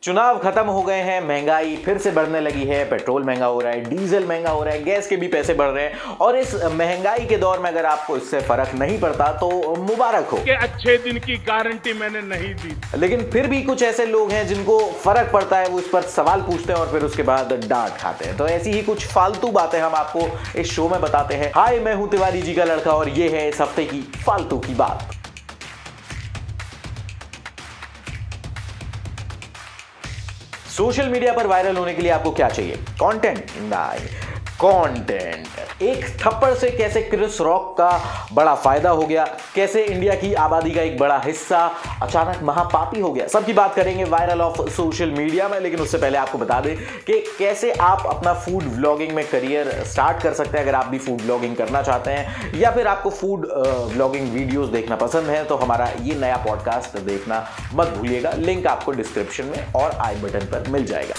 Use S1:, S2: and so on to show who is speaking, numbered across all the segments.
S1: चुनाव खत्म हो गए हैं, महंगाई फिर से बढ़ने लगी है, पेट्रोल महंगा हो रहा है, डीजल महंगा हो रहा है, गैस के भी पैसे बढ़ रहे हैं और इस महंगाई के दौर में अगर आपको इससे फर्क नहीं पड़ता तो मुबारक हो
S2: कि अच्छे दिन की गारंटी मैंने नहीं दी।
S1: लेकिन फिर भी कुछ ऐसे लोग हैं जिनको फर्क पड़ता है, वो इस पर सवाल पूछते हैं और फिर उसके बाद डांट खाते हैं। तो ऐसी ही कुछ फालतू बातें हम आपको इस शो में बताते हैं। हाय, मैं हूं तिवारी जी का लड़का और ये है इस हफ्ते की फालतू की बात। सोशल मीडिया पर वायरल होने के लिए आपको क्या चाहिए? कंटेंट? नहीं, कंटेंट। एक थप्पड़ से कैसे क्रिस रॉक का बड़ा फायदा हो गया, कैसे इंडिया की आबादी का एक बड़ा हिस्सा अचानक महापापी हो गया, सबकी बात करेंगे वायरल ऑफ सोशल मीडिया में। लेकिन उससे पहले आपको बता दें कि कैसे आप अपना फूड व्लॉगिंग में करियर स्टार्ट कर सकते हैं। अगर आप भी फूड व्लॉगिंग करना चाहते हैं या फिर आपको फूड व्लॉगिंग वीडियोस देखना पसंद है तो हमारा ये नया पॉडकास्ट देखना मत भूलिएगा। लिंक आपको डिस्क्रिप्शन में और आई बटन पर मिल जाएगा।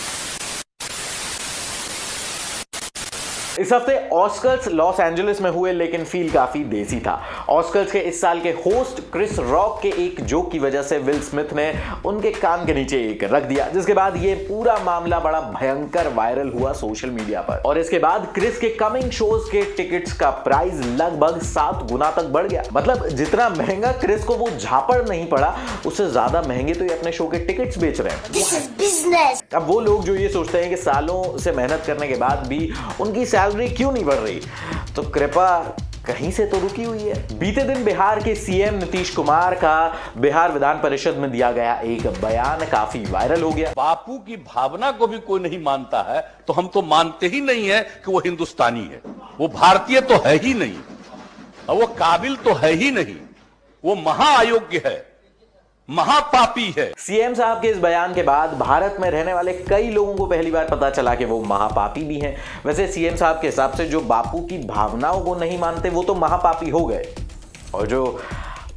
S1: इस हफ्ते ऑस्कर्स लॉस एंजलिस में हुए, लेकिन फील काफी देसी था। ऑस्कर्स के इस साल के होस्ट क्रिस रॉक के एक जोक की वजह से विल स्मिथ ने उनके कान के नीचे एक रख दिया, जिसके बाद ये पूरा मामला बड़ा भयंकर वायरल हुआ सोशल मीडिया पर। और इसके बाद क्रिस के कमिंग शोज के टिकट्स का प्राइस लगभग 7 गुना तक बढ़ गया। मतलब जितना महंगा क्रिस को वो झापड़ नहीं पड़ा, उससे ज्यादा महंगे तो ये अपने शो के टिकट्स बेच रहे हैं।
S3: This is business.
S1: अब वो लोग जो ये सोचते हैं कि सालों से मेहनत करने के बाद भी उनकी सैलरी क्यों नहीं बढ़ रही, तो कृपा कहीं से तो रुकी हुई है। बीते दिन बिहार के सीएम नीतीश कुमार का बिहार विधान परिषद में दिया गया एक बयान काफी वायरल हो गया।
S4: बापू की भावना को भी कोई नहीं मानता है तो हम तो मानते ही नहीं है कि वो हिंदुस्तानी है, वो भारतीय तो है ही नहीं और वो काबिल तो है ही नहीं, वो महाअयोग्य है, महापापी है।
S1: सीएम साहब के इस बयान के बाद भारत में रहने वाले कई लोगों को पहली बार पता चला कि वो महापापी भी हैं। वैसे सीएम साहब के हिसाब से जो बापू की भावनाओं को नहीं मानते वो तो महापापी हो गए, और जो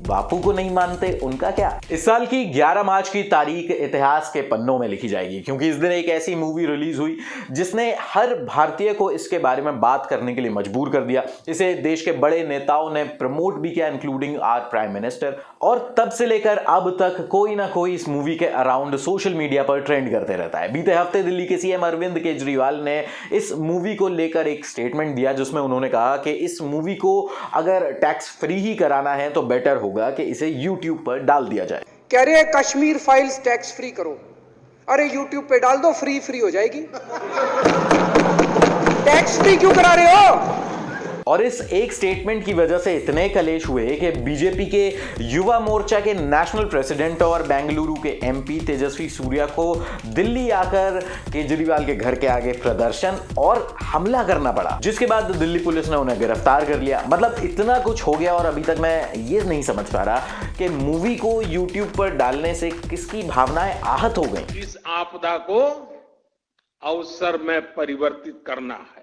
S1: बापू को नहीं मानते उनका क्या? इस साल की 11 मार्च की तारीख इतिहास के पन्नों में लिखी जाएगी, क्योंकि इस दिन एक ऐसी मूवी रिलीज हुई जिसने हर भारतीय को इसके बारे में बात करने के लिए मजबूर कर दिया। इसे देश के बड़े नेताओं ने प्रमोट भी किया, इंक्लूडिंग आवर प्राइम मिनिस्टर। और तब से लेकर अब तक कोई ना कोई इस मूवी के अराउंड सोशल मीडिया पर ट्रेंड करते रहता है। बीते हफ्ते दिल्ली के सीएम अरविंद केजरीवाल ने इस मूवी को लेकर एक स्टेटमेंट दिया, जिसमें उन्होंने कहा कि इस मूवी को अगर टैक्स फ्री ही कराना है तो बेटर होगा कि इसे YouTube पर डाल दिया जाए।
S5: कह रहे हैं कश्मीर फाइल्स टैक्स फ्री करो, अरे YouTube पे डाल दो, फ्री हो जाएगी। टैक्स फ्री क्यों करा रहे हो?
S1: और इस एक स्टेटमेंट की वजह से इतने कलेश हुए कि बीजेपी के युवा मोर्चा के नेशनल प्रेसिडेंट और बेंगलुरु के एमपी तेजस्वी सूर्या को दिल्ली आकर केजरीवाल के घर के आगे प्रदर्शन और हमला करना पड़ा, जिसके बाद दिल्ली पुलिस ने उन्हें गिरफ्तार कर लिया। मतलब इतना कुछ हो गया और अभी तक मैं ये नहीं समझ पा रहा कि मूवी को YouTube पर डालने से किसकी भावनाएं आहत हो गई।
S2: इस आपदा को अवसर में परिवर्तित करना है।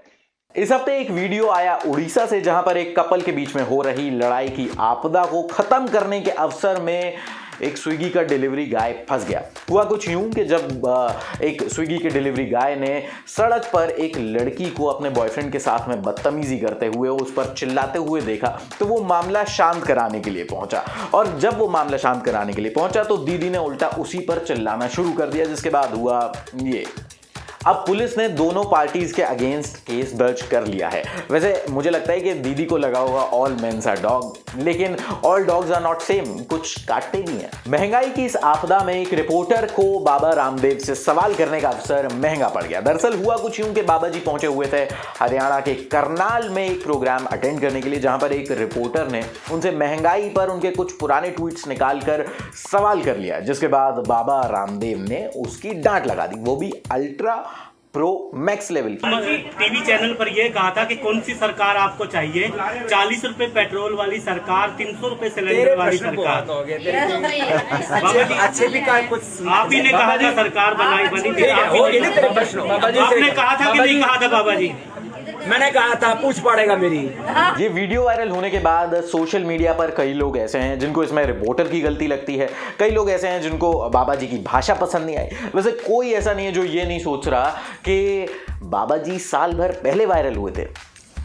S1: इस हफ्ते एक वीडियो आया उड़ीसा से, जहां पर एक कपल के बीच में हो रही लड़ाई की आपदा को खत्म करने के अवसर में एक स्विगी का डिलीवरी गाय फंस गया। हुआ कुछ यूं कि जब एक स्विगी के डिलीवरी गाय ने सड़क पर एक लड़की को अपने बॉयफ्रेंड के साथ में बदतमीजी करते हुए, उस पर चिल्लाते हुए देखा, तो वो मामला शांत कराने के लिए पहुंचा। और जब वो मामला शांत कराने के लिए पहुंचा तो दीदी ने उल्टा उसी पर चिल्लाना शुरू कर दिया, जिसके बाद हुआ ये। अब पुलिस ने दोनों पार्टीज के अगेंस्ट केस दर्ज कर लिया है। वैसे मुझे लगता है कि दीदी को लगा होगा ऑल मेन्स आर डॉग, लेकिन all dogs are not same, कुछ काटते भी हैं। महंगाई की इस आपदा में एक रिपोर्टर को बाबा रामदेव से सवाल करने का अवसर महंगा पड़ गया। दरअसल हुआ कुछ यूं कि बाबा जी पहुंचे हुए थे हरियाणा के करनाल में एक प्रोग्राम अटेंड करने के लिए, जहां पर एक रिपोर्टर ने उनसे महंगाई पर उनके कुछ पुराने ट्वीट्स निकालकर सवाल कर लिया, जिसके बाद बाबा रामदेव ने उसकी डांट लगा दी, वो भी अल्ट्रा प्रो मैक्स लेवल की।
S6: टीवी चैनल पर यह कहा था कि कौन सी सरकार आपको चाहिए, 40 रुपए पेट्रोल वाली सरकार, 300 रुपए सिलेंडर वाली सरकार। बाबा जी अच्छे भी कुछ आप ही ने कहा था सरकार बनी थी, आपने कहा था कि नहीं कहा था? बाबा जी
S7: मैंने कहा था पूछ पड़ेगा मेरी।
S1: ये वीडियो वायरल होने के बाद सोशल मीडिया पर कई लोग ऐसे हैं जिनको इसमें रिपोर्टर की गलती लगती है, कई लोग ऐसे हैं जिनको बाबा जी की भाषा पसंद नहीं आई। वैसे कोई ऐसा नहीं है जो ये नहीं सोच रहा कि बाबा जी साल भर पहले वायरल हुए थे,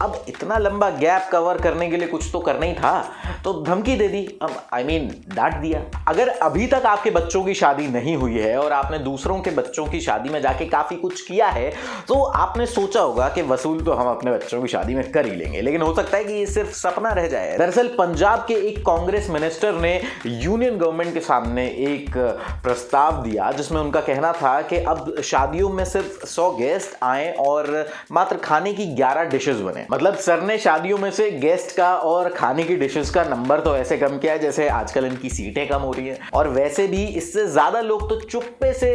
S1: अब इतना लंबा गैप कवर करने के लिए कुछ तो करना ही था, तो धमकी दे दी, डांट दिया। अगर अभी तक आपके बच्चों की शादी नहीं हुई है और आपने दूसरों के बच्चों की शादी में जाके काफी कुछ किया है, तो आपने सोचा होगा कि वसूल तो हम अपने बच्चों की शादी में कर ही लेंगे, लेकिन हो सकता है कि ये सिर्फ सपना रह जाए। दरअसल पंजाब के एक कांग्रेस मिनिस्टर ने यूनियन गवर्नमेंट के सामने एक प्रस्ताव दिया जिसमें उनका कहना था कि अब शादियों में सिर्फ 100 गेस्ट आए और मात्र खाने की 11 डिशेस बने। मतलब सर ने शादियों में से गेस्ट का और खाने की डिशेस का नंबर तो ऐसे कम किया है जैसे आजकल इनकी सीटें कम हो रही हैं, और वैसे भी इससे ज्यादा लोग तो चुप्पे से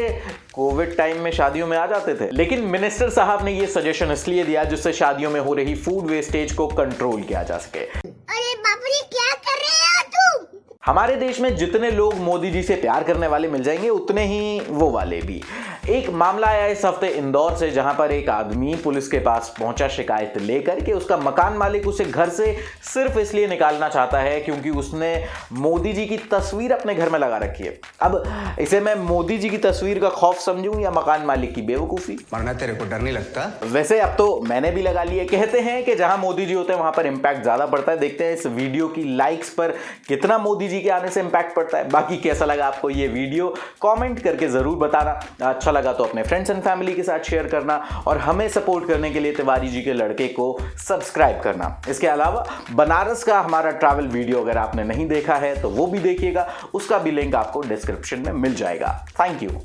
S1: कोविड टाइम में शादियों में आ जाते थे। लेकिन मिनिस्टर साहब ने यह सजेशन इसलिए दिया जिससे शादियों में हो रही फूड वेस्टेज को कंट्रोल किया जा सके।
S3: अरे बाप रे, क्या कर रहे हो तुम?
S1: हमारे देश में जितने लोग मोदी जी से प्यार करने वाले मिल जाएंगे उतने ही वो वाले भी। एक मामला आया इस हफ्ते इंदौर से, जहां पर एक आदमी पुलिस के पास पहुंचा शिकायत लेकर कि उसका मकान मालिक उसे घर से सिर्फ इसलिए निकालना चाहता है क्योंकि उसने मोदी जी की तस्वीर अपने घर में लगा रखी है। अब इसे मैं मोदी जी की तस्वीर का खौफ समझूं या मकान मालिक की बेवकूफी?
S8: वरना तेरे को डर नहीं लगता?
S1: वैसे अब तो मैंने भी लगा लिया। कहते हैं कि जहां मोदी जी होते हैं वहां पर इंपैक्ट ज्यादा पड़ता है। देखते हैं इस वीडियो की लाइक्स पर कितना मोदी जी के आने से इंपैक्ट पड़ता है। बाकी कैसा लगा आपको ये वीडियो कमेंट करके जरूर बताना। अच्छा लगा तो अपने फ्रेंड्स एंड फैमिली के साथ शेयर करना और हमें सपोर्ट करने के लिए तिवारी जी के लड़के को सब्सक्राइब करना। इसके अलावा बनारस का हमारा ट्रैवल वीडियो अगर आपने नहीं देखा है तो वो भी देखिएगा, उसका भी लिंक आपको डिस्क्रिप्शन में मिल जाएगा। Thank you.